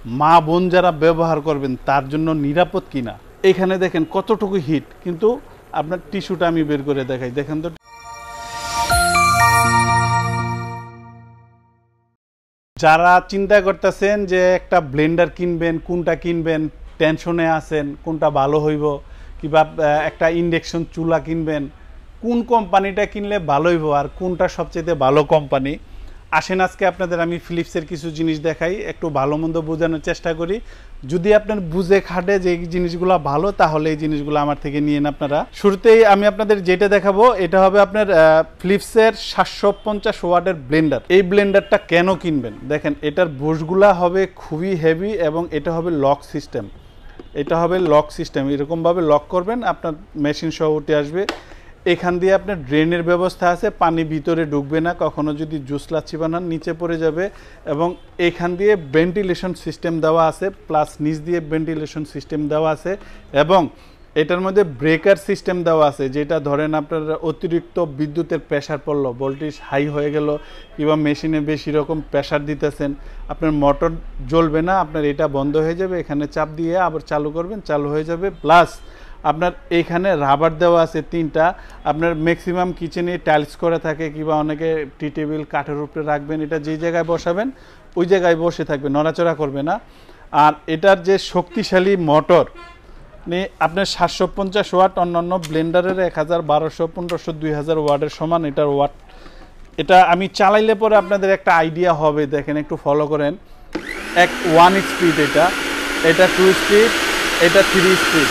মা বোন যারা ব্যবহার করবেন তার জন্য নিরাপদ কিনা। এখানে দেখেন কতটুকু হিট, কিন্তু আপনার টিস্যুটা আমি বের করে দেখাই, দেখেন তো। যারা চিন্তা করতেছেন যে একটা ব্লেন্ডার কিনবেন, কোনটা কিনবেন, টেনশনে আছেন কোনটা ভালো হইব, কিংবা একটা ইন্ডাকশন চুলা কিনবেন, কোন কোম্পানিটা কিনলে ভালো হইব আর কোনটা সবচেয়ে ভালো কোম্পানি, আসেন আজকে আপনাদের আমি ফিলিপসের কিছু জিনিস দেখাই, একটু ভালো মন্দ বোঝানোর চেষ্টা করি। যদি আপনার বুঝে খাটে যে এই জিনিসগুলো ভালো, তাহলে এই জিনিসগুলো আমার থেকে নিয়েন আপনারা। শুরুতেই আমি আপনাদের যেটা দেখাবো এটা হবে আপনার ফিলিপসের 750 ওয়াটের ব্লেন্ডার। এই ব্লেন্ডারটা কেন কিনবেন দেখেন, এটার বুশগুলা হবে খুবই হেভি এবং এটা হবে লক সিস্টেম। এটা হবে লক সিস্টেম, এরকমভাবে লক করবেন, আপনার মেশিন সহ উঠে আসবে। এখান দিয়ে আপনার ড্রেনের ব্যবস্থা আছে, পানি ভিতরে ঢুকবে না, কখনো যদি জুস লাচ্ছি বানান নিচে পড়ে যাবে। এবং এখান দিয়ে ভেন্টিলেশন সিস্টেম দেওয়া আছে, প্লাস নিচ দিয়ে ভেন্টিলেশন সিস্টেম দেওয়া আছে। এবং এটার মধ্যে ব্রেকার সিস্টেম দেওয়া আছে, যেটা ধরেন আপনার অতিরিক্ত বিদ্যুতের প্রেশার পড়লো, ভোল্টেজ হাই হয়ে গেল, কিংবা মেশিনে বেশি রকম প্রেশার দিতেছেন, আপনার মোটর জ্বলবে না, আপনার এটা বন্ধ হয়ে যাবে, এখানে চাপ দিয়ে আবার চালু করবেন, চালু হয়ে যাবে। প্লাস আপনার এইখানে রাবার দেওয়া আছে 3টা। আপনার ম্যাক্সিমাম কিচেনে টাইলস করে থাকে, কিংবা অনেকে টি টেবিল কাঠের উপরে রাখবেন, এটা যে জায়গায় বসাবেন ওই জায়গায় বসে থাকবে, নড়াচড়া করবে না। আর এটার যে শক্তিশালী মোটর, আপনার 750 ওয়াট, অন্যান্য ব্লেন্ডারের 1000, 1200, 1500, 2000 ওয়াটের সমান এটার ওয়াট। এটা আমি চালাইলে পরে আপনাদের একটা আইডিয়া হবে, দেখেন একটু ফলো করেন। 1 স্পিড, এটা 2 স্পিড, এটা 3 স্পিড।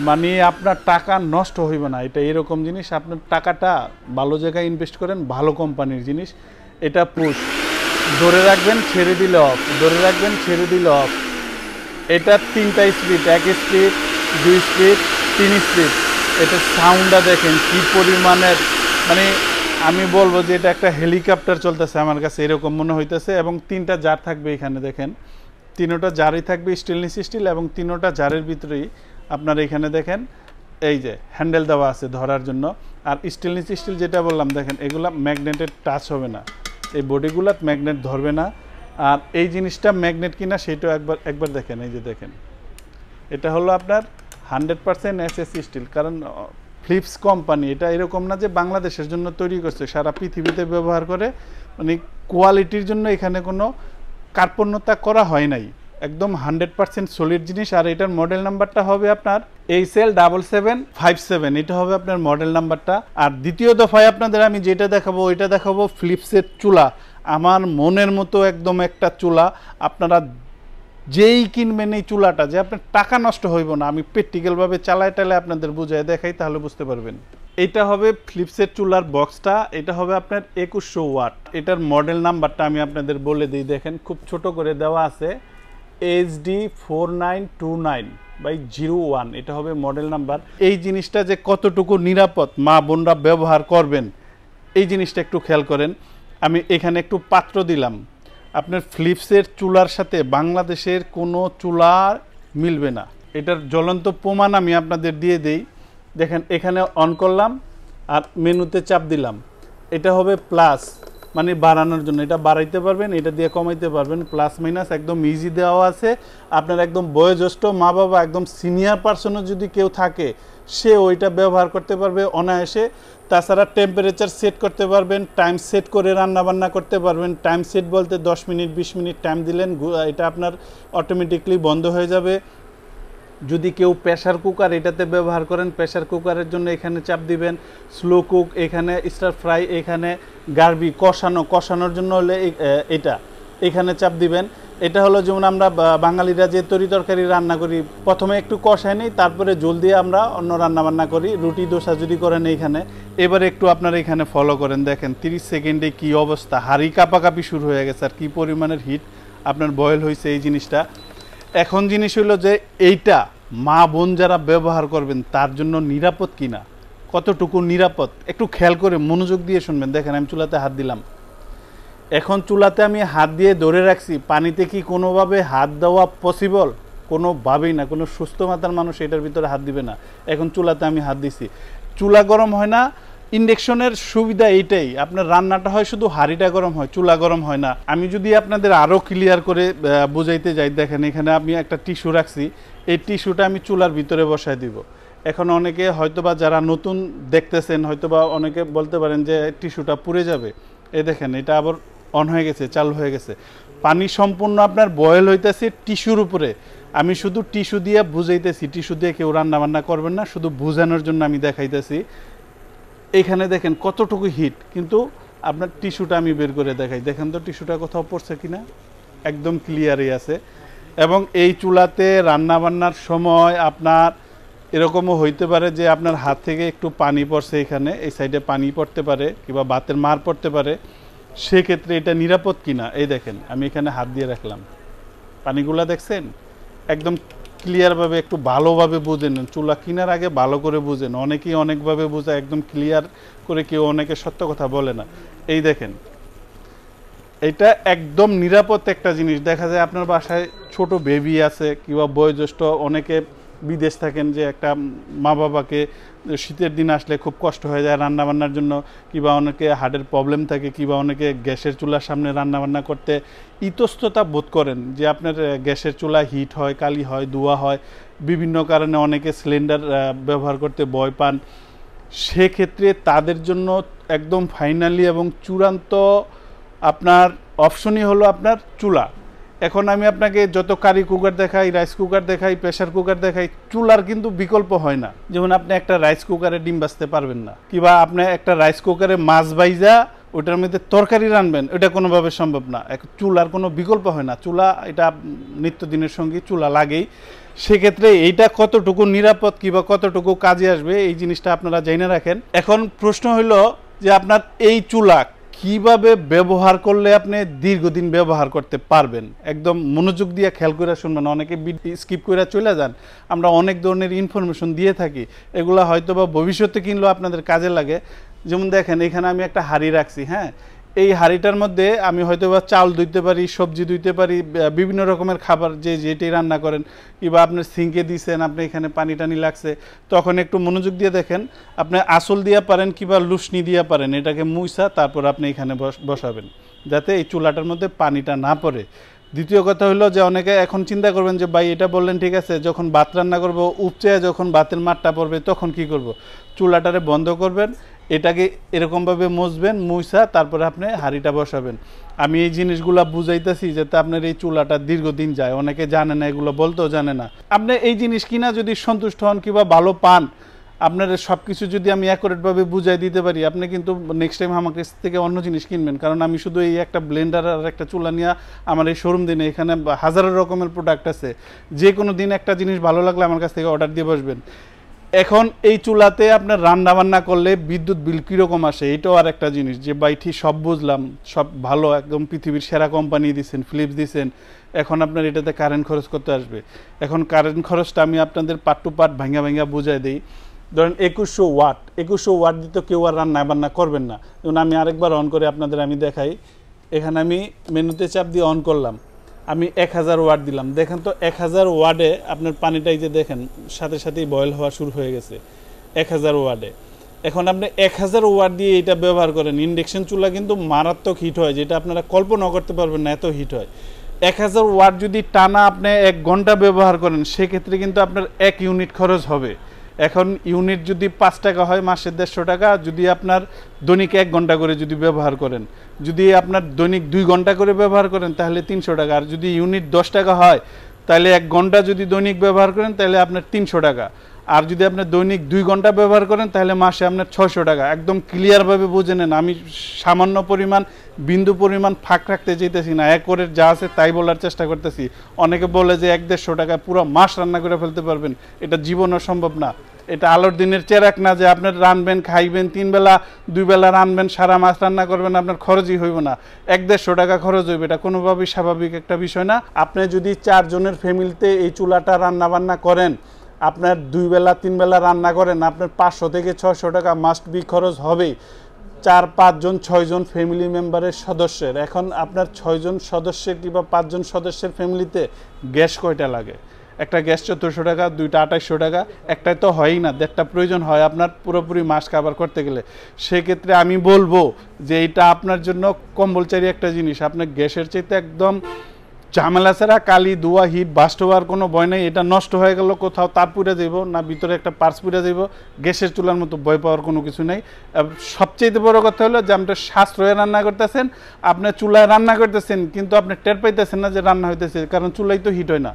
মানে আপনার টাকা নষ্ট হইবে না, এটা এরকম জিনিস, আপনার টাকাটা ভালো জায়গায় ইনভেস্ট করেন, ভালো কোম্পানির জিনিস। এটা পুশ, ধরে রাখবেন ছেড়ে দিলে অফ, ধরে রাখবেন ছেড়ে দিলে অফ। এটা 3টা স্পিড, 1 স্পিড, 2 স্পিড, 3 স্পিড। এটার সাউন্ডটা দেখেন কি পরিমাণের, মানে আমি বলবো যে এটা একটা হেলিকপ্টার চলতেছে আমার কাছে এরকম মনে হইতেছে। এবং 3টা জার থাকবে এখানে, দেখেন 3টা জারই থাকবে স্টেনলেস স্টিল, এবং 3টা জারের ভিতরেই আপনার এখানে দেখেন এই যে হ্যান্ডেল দেওয়া আছে ধরার জন্য। আর স্টেনলেস স্টিল যেটা বললাম, দেখেন এগুলা ম্যাগনেটের টাচ হবে না, এই বডিগুলা ম্যাগনেট ধরবে না। আর এই জিনিসটা ম্যাগনেট কিনা সেটাও একবার দেখেন, এই যে দেখেন এটা হলো আপনার 100% এসএস স্টিল। কারণ ফিলিপস কোম্পানি এটা এরকম না যে বাংলাদেশের জন্য তৈরি করছে, সারা পৃথিবীতে ব্যবহার করে, মানে কোয়ালিটির জন্য এখানে কোনো কার্পণ্যতা করা হয় নাই, একদম 100% সলিড জিনিস। আর এটার মডেল নাম্বারটা হবে আপনার HL7757, এটা হবে আপনার মডেল নাম্বারটা। আর দ্বিতীয় দফায় আপনাদের আমি যেটা দেখাবো ওইটা দেখাবো ফিলিপসের চুলা। আমার মনের মতো একদম একটা চুলা, আপনারা যেই কিনবেন এই চুলাটা, যে আপনার টাকা নষ্ট হইব না। আমি প্র্যাকটিক্যালভাবে চালায় টালায় আপনাদের বুঝায় দেখাই, তাহলে বুঝতে পারবেন। এটা হবে ফিলিপসের চুলার বক্সটা, এটা হবে আপনার 2100 ওয়াট। এটার মডেল নাম্বারটা আমি আপনাদের বলে দিই, দেখেন খুব ছোট করে দেওয়া আছে, HD4929/01, এটা হবে মডেল নাম্বার। এই জিনিসটা যে কতটুকু নিরাপদ মা বোনরা ব্যবহার করবেন এই জিনিসটা একটু খেয়াল করেন। আমি এখানে একটু পাত্র দিলাম, আপনার ফিলিপসের চুলার সাথে বাংলাদেশের কোনো চুলা মিলবে না, এটার জ্বলন্ত প্রমাণ আমি আপনাদের দিয়ে দেই। দেখেন এখানে অন করলাম আর মেনুতে চাপ দিলাম, এটা হবে প্লাস, মানে বাড়ানোর জন্য, এটা বাড়াইতে পারবেন, এটা দিয়ে কমাইতে পারবেন, প্লাস মাইনাস একদম ইজি দেওয়া আছে। আপনার একদম বয়োজ্যেষ্ঠ মা বাবা, একদম সিনিয়র পার্সনও যদি কেউ থাকে সে ওইটা ব্যবহার করতে পারবে অনায়াসে। তাছাড়া টেম্পারেচার সেট করতে পারবেন, টাইম সেট করে রান্না বান্না করতে পারবেন। টাইম সেট বলতে 10 মিনিট 20 মিনিট টাইম দিলেন, এটা আপনার অটোমেটিকলি বন্ধ হয়ে যাবে। যদি কেউ প্রেসার কুকার এটাতে ব্যবহার করেন, প্রেসার কুকারের জন্য এখানে চাপ দিবেন, স্লো কুক এখানে, স্টার ফ্রাই এখানে, গার্বি কষানোর জন্য হলে এটা এখানে চাপ দিবেন। এটা হলো যেমন আমরা বাঙালিরা যে তরি তরকারি রান্না করি, প্রথমে একটু কষাই নিই, তারপরে জল দিয়ে আমরা অন্য রান্না বান্না করি, রুটি দোসা যদি করেন এইখানে। এবারে একটু আপনারা এখানে ফলো করেন, দেখেন 30 সেকেন্ডে কি অবস্থা, হাড়ি কাঁপাকাঁপি শুরু হয়ে গেছে, আর কি পরিমাণের হিট আপনার বয়েল হয়েছে এই জিনিসটা। এখন জিনিস হলো যে এইটা মা বোন যারা ব্যবহার করবেন তার জন্য নিরাপদ কিনা, কতটুকু নিরাপদ একটু খেয়াল করে মনোযোগ দিয়ে শুনবেন। দেখেন আমি চুলাতে হাত দিলাম, এখন চুলাতে আমি হাত দিয়ে ধরে রাখছি, পানিতে কি কোনোভাবে হাত দেওয়া পসিবল? কোনোভাবেই না, কোনো সুস্থ মাথার মানুষ এটার ভিতরে হাত দিবে না। এখন চুলাতে আমি হাত দিছি, চুলা গরম হয় না, ইন্ডাকশনের সুবিধা এইটাই, আপনার রান্নাটা হয় শুধু হাঁড়িটা গরম হয়, চুলা গরম হয় না। আমি যদি আপনাদের আরও ক্লিয়ার করে বুঝাইতে যাই, দেখেন এখানে আমি একটা টিস্যু রাখছি, এই টিস্যুটা আমি চুলার ভিতরে বসায় দিব। এখন অনেকে হয়তোবা যারা নতুন দেখতেছেন হয়তোবা অনেকে বলতে পারেন যে টিস্যুটা পুড়ে যাবে। এই দেখেন এটা আবার অন হয়ে গেছে, চালু হয়ে গেছে। পানি সম্পূর্ণ আপনার বয়েল হইতেছে টিস্যুর উপরে। আমি শুধু টিস্যু দিয়ে বুঝাইতেছি, টিস্যু দিয়ে কেউ রান্না বান্না করবেন না, শুধু বুঝানোর জন্য আমি দেখাইতেছি। এইখানে দেখেন কতটুকু হিট, কিন্তু আপনার টিস্যুটা আমি বের করে দেখাই, দেখেন তো টিস্যুটা কোথাও পড়ছে কিনা, একদম ক্লিয়ারই আছে। এবং এই চুলাতে রান্না বান্নার সময় আপনার এরকমও হইতে পারে যে আপনার হাত থেকে একটু পানি পড়ছে, এখানে এই সাইডে পানি পড়তে পারে কিংবা ভাতের মার পড়তে পারে, সেক্ষেত্রে এটা নিরাপদ কিনা। এই দেখেন আমি এখানে হাত দিয়ে রাখলাম, পানিগুলা দেখছেন একদম ক্লিয়ারভাবে, একটু ভালোভাবে বুঝে নেন। চুলা কেনার আগে ভালো করে বুঝেন, অনেকেই অনেকভাবে বোঝায়, একদম ক্লিয়ার করে কেউ অনেকে সত্য কথা বলে না। এই দেখেন এটা একদম নিরাপদ একটা জিনিস। দেখা যায় আপনার বাসায় ছোট বেবি আছে কিংবা বয়োজ্যেষ্ঠ, অনেকে বিদেশ থাকেন, যে একটা মা বাবাকে শীতের দিন আসলে খুব কষ্ট হয়ে যায় রান্না বান্নার জন্য, কিংবা অনেকে হার্টের প্রবলেম থাকে, কিংবা অনেকে গ্যাসের চুলার সামনে রান্না বান্না করতে ইতস্ততা বোধ করেন, যে আপনার গ্যাসের চুলা হিট হয়, কালি হয়, ধোঁয়া হয়, বিভিন্ন কারণে অনেকে সিলিন্ডার ব্যবহার করতে ভয় পান। সেক্ষেত্রে তাদের জন্য একদম ফাইনালি এবং চূড়ান্ত আপনার অপশনই হলো আপনার চুলা। এখন আমি আপনাকে যত কারি কুকার দেখাই, রাইস কুকার দেখাই, প্রেসার কুকার দেখাই, চুলার কিন্তু বিকল্প হয় না। যেমন আপনি একটা রাইস কুকারে ডিম ভাজতে পারবেন না, কিংবা আপনি একটা রাইস কুকারে মাছ ভাইজা ওটার মধ্যে তরকারি রানবেন, এটা কোনোভাবে সম্ভব না। চুলার কোনো বিকল্প হয় না, চুলা এটা নিত্যদিনের সঙ্গে চুলা লাগেই। সেক্ষেত্রে এইটা কতটুকু নিরাপদ কিংবা কতটুকু কাজে আসবে এই জিনিসটা আপনারা জেনে রাখেন। এখন প্রশ্ন হলো যে আপনার এই চুলা কিভাবে ব্যবহার করলে আপনি দীর্ঘদিন ব্যবহার করতে পারবেন। একদম মনোযোগ দিয়ে খেয়াল করে শুনবেন, অনেকে স্কিপ করে চলে যান। আমরা অনেক ধরনের ইনফরমেশন দিয়ে থাকি, এগুলো হয়তো বা ভবিষ্যতে কিনলেও আপনাদের কাজে লাগে। যেমন দেখেন এখানে আমি একটা হাঁড়ি রাখছি, হ্যাঁ, এই হাঁড়িটার মধ্যে আমি হয়তো বা চাল ধুইতে পারি, সবজি ধুইতে পারি, বিভিন্ন রকমের খাবার যে যেটাই রান্না করেন, কিংবা আপনার সিঙ্কে দিয়েছেন, আপনি এখানে পানি টানি লাগছে, তখন একটু মনোযোগ দিয়ে দেখেন, আপনি আসল দিয়ে পারেন কিংবা লুসনি দিয়ে পারেন, এটাকে মুইসা তারপর আপনি এখানে বসাবেন, যাতে এই চুলাটার মধ্যে পানিটা না পড়ে। দ্বিতীয় কথা হলো যে অনেকে এখন চিন্তা করবেন যে ভাই এটা বললেন ঠিক আছে, যখন ভাত রান্না করবো উপচে যখন ভাতের মাঠটা পড়বে তখন কি করব। চুলাটারে বন্ধ করবেন, এটাকে এরকমভাবে মুছবেন, মুছা তারপরে আপনি হাঁড়িটা বসাবেন। আমি এই জিনিসগুলো বুঝাইতেছি যাতে আপনার এই চুলাটা দীর্ঘদিন যায়। অনেকে জানে না, এগুলো বলতেও জানে না। আপনি এই জিনিস কিনা যদি সন্তুষ্ট হন কিংবা ভালো পান, আপনার সব কিছু যদি আমি অ্যাকুরেটভাবে বুঝাই দিতে পারি, আপনি কিন্তু নেক্সট টাইম আমার কাছ থেকে অন্য জিনিস কিনবেন। কারণ আমি শুধু এই একটা ব্লেন্ডার আর একটা চুলা নিয়ে আমার এই শোরুম দিনে এখানে হাজারো রকমের প্রোডাক্ট আছে, যে কোনো দিন একটা জিনিস ভালো লাগলে আমার কাছ থেকে অর্ডার দিয়ে বসবেন। এখন এই চুলাতে আপনার রান্না বান্না করলে বিদ্যুৎ বিল কীরকম আসে, এটাও আর একটা জিনিস, যে ভাই ঠিক সব বুঝলাম, সব ভালো, একদম পৃথিবীর সেরা কোম্পানি দিচ্ছেন, ফিলিপস দিচ্ছেন, এখন আপনার এটাতে কারেন্ট খরচ করতে আসবে। এখন কারেন্ট খরচটা আমি আপনাদের পার্ট টু পার্ট ভাঙা ভাঙা বুঝাই দিই। ধরেন 2100 ওয়াট দিতে কেউ আর রান্না বান্না করবেন না। যেমন আমি আরেকবার অন করে আপনাদের আমি দেখাই, এখানে আমি মেনুতে চাপ দিয়ে অন করলাম, আমি 1000 ওয়াট দিলাম, দেখেন তো 1000 ওয়াটে আপনার পানিটাই যে দেখেন সাথে সাথেই বয়েল হওয়া শুরু হয়ে গেছে 1000 ওয়াটে। এখন আপনি 1000 ওয়াট দিয়ে এটা ব্যবহার করেন, ইন্ডাকশন চুলা কিন্তু মারাত্মক হিট হয়, যেটা আপনারা কল্পনাও করতে পারবেন না, এত হিট হয়। 1000 ওয়াট যদি টানা আপনি 1 ঘন্টা ব্যবহার করেন, সেক্ষেত্রে কিন্তু আপনার 1 ইউনিট খরচ হবে। এখন ইউনিট যদি 5 টাকা হয়, মাসে 150 টাকা। যদি আপনার দৈনিক 1 ঘন্টা করে যদি ব্যবহার করেন, যদি আপনার দৈনিক 2 ঘন্টা করে ব্যবহার করেন, তাহলে 300 টাকা। আর যদি ইউনিট 10 টাকা হয়, তাহলে 1 ঘন্টা যদি দৈনিক ব্যবহার করেন, তাহলে আপনার 300 টাকা। আর যদি আপনি দৈনিক 2 ঘন্টা ব্যবহার করেন, তাহলে মাসে আপনার 600 টাকা। একদম ক্লিয়ারভাবে বুঝে নেন, আমি সামান্য পরিমাণ, বিন্দু পরিমাণ ফাঁক রাখতে চাইতেছি না, একরের যা আছে তাই বলার চেষ্টা করতেছি। অনেকে বলে যে 1-150 টাকায় পুরো মাস রান্না করে ফেলতে পারবেন, এটা জীবনও সম্ভব না। এটা আলোর দিনের চেরাক না যে আপনার রানবেন, খাইবেন, 3 বেলা 2 বেলা রানবেন, সারা মাস রান্না করবেন, আপনার খরচই হইব না, 1-150 টাকা খরচ হইবে। এটা কোনোভাবেই স্বাভাবিক একটা বিষয় না। আপনি যদি 4 জনের ফ্যামিলিতে এই চুলাটা রান্না বান্না করেন, আপনার 2 বেলা 3 বেলা রান্না করেন, আপনার 500 থেকে 600 টাকা মাস্ট বি খরচ হবেই। 4-5 জন 6 জন ফ্যামিলি মেম্বারের সদস্যের। এখন আপনার 6 জন সদস্যের কিংবা 5 জন সদস্যের ফ্যামিলিতে গ্যাস কয়টা লাগে? একটা গ্যাস 1400 টাকা, দুইটা 2800 টাকা, একটাই তো হয়ই না, দেড়টা প্রয়োজন হয় আপনার পুরোপুরি মাস কাভার করতে গেলে। সেক্ষেত্রে আমি বলবো যে এটা আপনার জন্য কম্পালসারি একটা জিনিস। আপনার গ্যাসের চাইতে একদম ঝামেলা ছাড়া কালি ধোয়া হিট বাস্ট হওয়ার কোনো ভয় নেই। এটা নষ্ট হয়ে গেল কোথাও তার পুড়ে যাইব না, ভিতরে একটা পার্স পুড়ে যাইব, গ্যাসের চুলার মতো ভয় পাওয়ার কোনো কিছু নেই। সবচেয়ে বড় কথা হলো যে আপনি সাশ্রয়ে রান্না করতেছেন, আপনি চুলায় রান্না করতেছেন কিন্তু আপনি টের পাইতেছেন না যে রান্না হইতেছে, কারণ চুলাই তো হিট হয় না।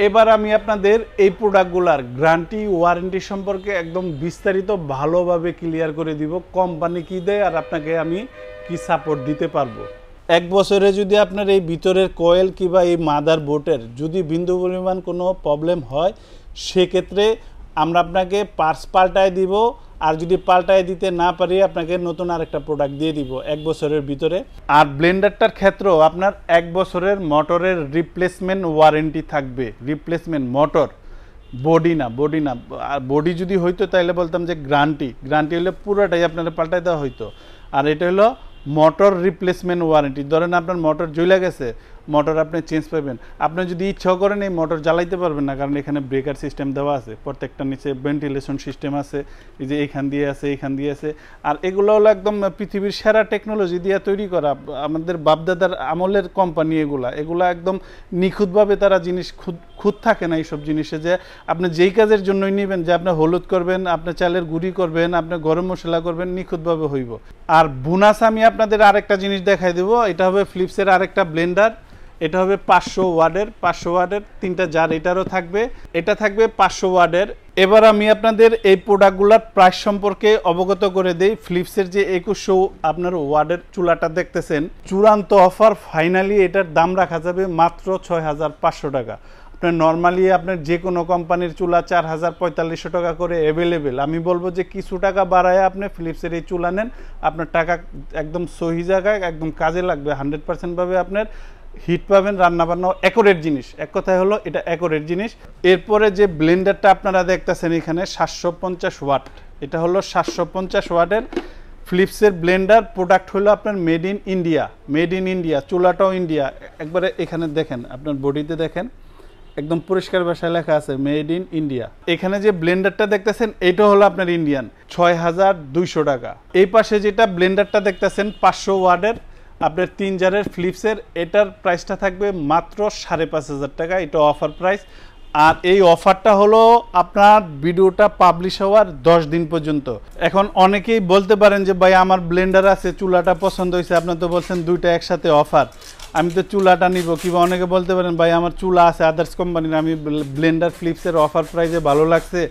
এবার আমি আপনাদের এই প্রোডাক্টগুলার গ্যারান্টি ওয়ারেন্টি সম্পর্কে একদম বিস্তারিত ভালোভাবে ক্লিয়ার করে দিব, কোম্পানি কি দেয় আর আপনাকে আমি কি সাপোর্ট দিতে পারবো। 1 বছরে যদি আপনার এই ভিতরের কয়েল কিংবা এই মাদার বোর্ডের যদি বিন্দু পরিমাণ কোনো প্রবলেম হয়, সেক্ষেত্রে আমরা আপনাকে পার্টস পাল্টায় দিব, আর যদি পাল্টায় দিতে না পারি আপনাকে নতুন আরেকটা প্রোডাক্ট দিয়ে দিব 1 বছরের ভিতরে। আর ব্লেন্ডারটার ক্ষেত্রেও আপনার 1 বছরের মোটরের রিপ্লেসমেন্ট ওয়ারেন্টি থাকবে। রিপ্লেসমেন্ট মোটর, বডি না। আর বডি যদি হইতো তাহলে বলতাম যে গ্যারান্টি হলে পুরোটাই আপনারা পাল্টাই দেওয়া হইতো। আর এটা হলো মোটর রিপ্লেসমেন্ট ওয়ারেন্টি। ধরেন আপনার মোটর জ্বলে গেছে, মোটর আপনি চেঞ্জ পাবেন, আপনি যদি ইচ্ছাও করেন এই মোটর জ্বালাইতে পারবেন না, কারণ এখানে ব্রেকার সিস্টেম দেওয়া আছে, প্রত্যেকটা নিচে ভেন্টিলেশন সিস্টেম আছে, এই যে এইখান দিয়ে আছে। আর এগুলো হলো একদম পৃথিবীর সেরা টেকনোলজি দিয়ে তৈরি করা, আমাদের বাপদাদার আমলের কোম্পানি। এগুলা একদম নিখুঁতভাবে তারা জিনিস খুঁত থাকে না এইসব জিনিসে, যে আপনি যেই কাজের জন্যই নেবেন, যে আপনি হলুদ করবেন, আপনি চালের গুঁড়ি করবেন, আপনি গরম মশলা করবেন, নিখুঁতভাবে হইব। আর বোনাস আমি আপনাদের আরেকটা জিনিস দেখাই দেবো। এটা হবে ফিলিপসের আরেকটা ব্লেন্ডার। এটা হবে 500 ওয়াটের 3টা জার, এটারও থাকবে। এটা থাকবে 500 ওয়াটের। এবার আমি আপনাদের এই প্রোডাক্টগুলোর প্রাইস সম্পর্কে অবগত করে দেই। ফিলিপসের যে 2100 আপনার ওয়াটের চুলাটা দেখতেছেন, চূড়ান্ত অফার, ফাইনালি এটার দাম রাখা যাবে মাত্র 6500 টাকা। আপনার নর্মালি আপনার যে কোনো কোম্পানির চুলা 4500 টাকা করে অ্যাভেলেবেল। আমি বলবো যে কিছু টাকা বাড়ায় আপনি ফিলিপসের এই চুলা নেন, আপনার টাকা একদম সহি জায়গায় একদম কাজে লাগবে। 100% ভাবে আপনার হিট পাবেন, রান্না বান্নাও অ্যাকুরেট জিনিস। এক কথায় হলো এটা অ্যাকুরেট জিনিস। এরপরে যে ব্লেন্ডারটা আপনারা দেখতেছেন এখানে 750 ওয়াট, এটা হলো 750 ওয়াটের ফিলিপসের ব্লেন্ডার। প্রোডাক্ট হলো আপনার মেড ইন ইন্ডিয়া, চুলাটাও ইন্ডিয়া। একবারে এখানে দেখেন, আপনার বডিতে দেখেন একদম পরিষ্কার ভাষায় লেখা আছে মেড ইন ইন্ডিয়া। এখানে যে ব্লেন্ডারটা দেখতেছেন এটা হলো আপনার ইন্ডিয়ান, 6200 টাকা। এই পাশে যেটা ব্লেন্ডারটা দেখতেছেন 500 ওয়াটের আপনার 3 জারের ফিলিপসের, এটার প্রাইসটা থাকবে মাত্র 5500 টাকা। এটা অফার প্রাইস। আর এই অফারটা হলো আপনার ভিডিওটা পাবলিশ হওয়ার 10 দিন পর্যন্ত। এখন অনেকেই বলতে পারেন যে ভাই আমার ব্লেন্ডার আছে, চুলাটা পছন্দ হয়েছে, আপনার তো বলছেন দুইটা একসাথে অফার, আমি তো চুলাটা নিব। কিংবা অনেকে বলতে পারেন ভাই আমার চুলা আছে আদার্স কোম্পানির, আমি ব্লেন্ডার ফিলিপসের অফার প্রাইসে ভালো লাগছে,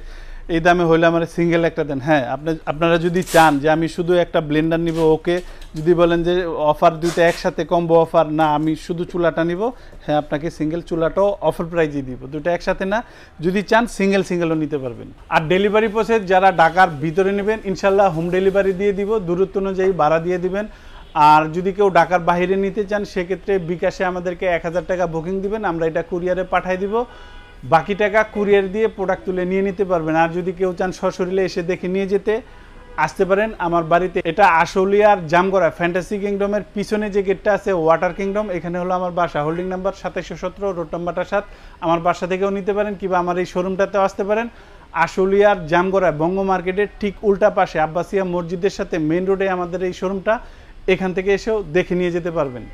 এই দামে হইলে আমার সিঙ্গেল একটা দেন। হ্যাঁ, আপনারা যদি চান যে আমি শুধু একটা ব্লেন্ডার নিব, ওকে। যদি বলেন যে অফার দুইটা একসাথে কম্বো অফার, না আমি শুধু চুলাটা নিব, হ্যাঁ আপনাকে সিঙ্গেল চুলাটাও অফার প্রাইজে দিব, দুইটা একসাথে না। যদি চান সিঙ্গেলও নিতে পারবেন। আর ডেলিভারি প্রসেস যারা ঢাকার ভিতরে নেবেন ইনশাল্লাহ হোম ডেলিভারি দিয়ে দিব, দূরত্ব অনুযায়ী ভাড়া দিয়ে দিবেন। আর যদি কেউ ঢাকার বাইরে নিতে চান সেক্ষেত্রে বিকাশে আমাদেরকে 1000 টাকা বুকিং দিবেন, আমরা এটা কুরিয়ারে পাঠিয়ে দিব। বাকি টাকা কুরিয়ার দিয়ে প্রোডাক্ট তুলে নিয়ে নিতে পারবেন। আর যদি কেউ চান সশরীরে এসে দেখে নিয়ে যেতে, আসতে পারেন আমার বাড়িতে। এটা আশুলিয়ার জামগড়া ফ্যান্টাসি কিংডমের পিছনে যে গেটটা আছে ওয়াটার কিংডম, এখানে হলো আমার বাসা। Holding number 2717, road number 7। আমার বাসা থেকেও নিতে পারেন কিংবা আমার এই শোরুমটাতেও আসতে পারেন। আশুলিয়ার জামগড়া বঙ্গ মার্কেটের ঠিক উল্টা পাশে আব্বাসিয়া মসজিদের সাথে মেইন রোডে আমাদের এই শোরুমটা। এখান থেকে এসেও দেখে নিয়ে যেতে পারবেন।